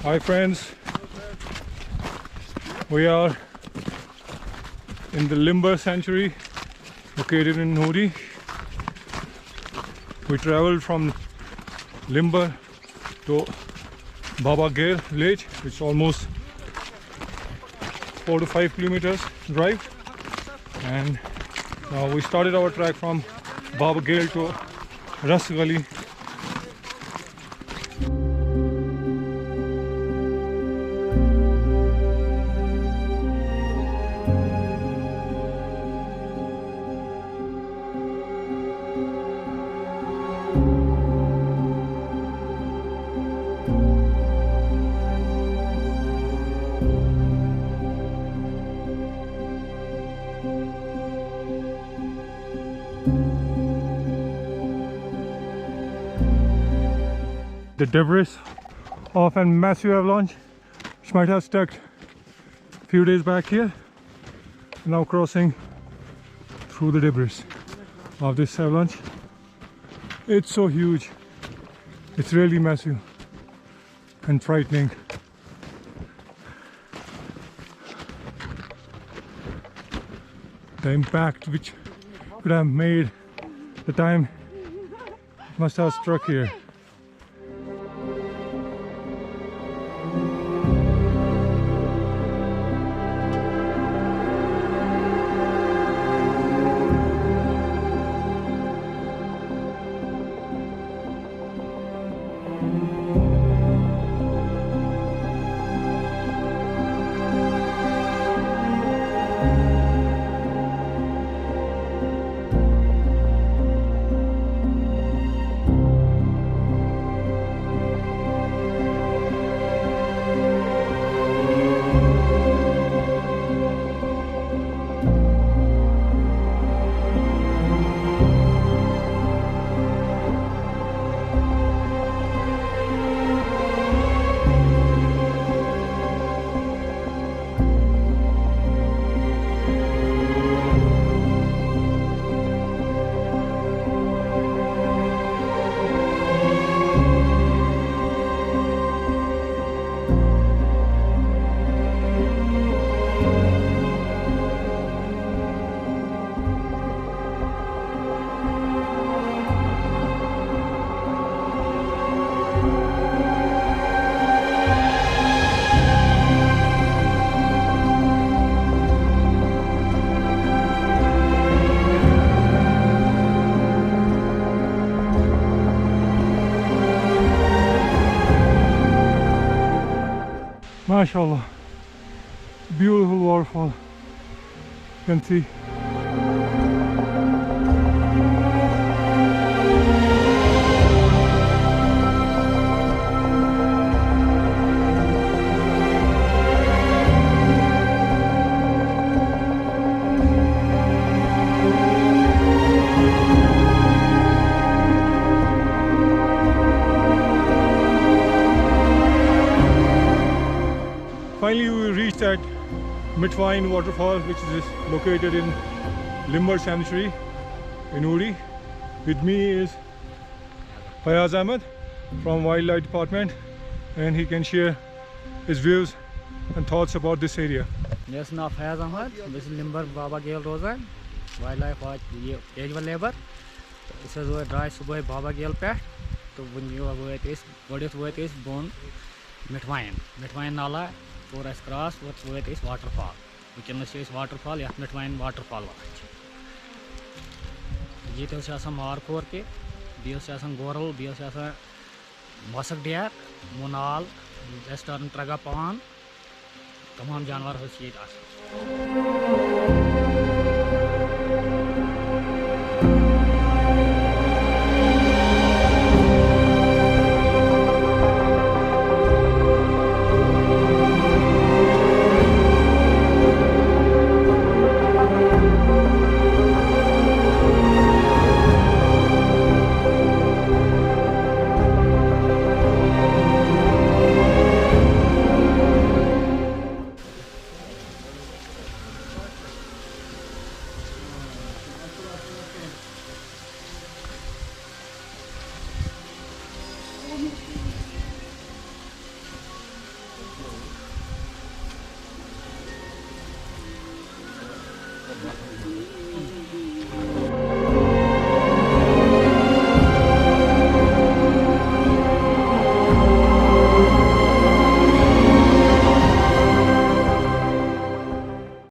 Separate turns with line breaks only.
Hi friends, we are in the Limbar Sanctuary located in Uri. We traveled from Limbar to Babagale village, which is almost 4 to 5 kilometers drive, and now we started our trek from Babagale to Rasgali. The debris of a massive avalanche which might have stuck a few days back here, now crossing through the debris of this avalanche. It's so huge, it's really massive and frightening. The impact which could have made the time must have struck here. MashaAllah, beautiful waterfall, you can see. Finally, we reached at MITWIAN waterfall, which is located in Limbar Sanctuary in Uri. With me is Fayaz Ahmed from Wildlife Department, and he can share his views and thoughts about this area.
Yes, now Fayaz Ahmed, this is Limbar Babagale Rosa, Wildlife Casual Labor. This is where dry subway Babagale pet. So when you are with is bone MITWIAN Nala. Forest cross, what is waterfall. We can see waterfall, yeah, MITWIAN waterfall. This is a Markhor Capra, this is a Goral, this is a Masak deer, Munal, Western Tragopan. Come on, Janwar, who see us.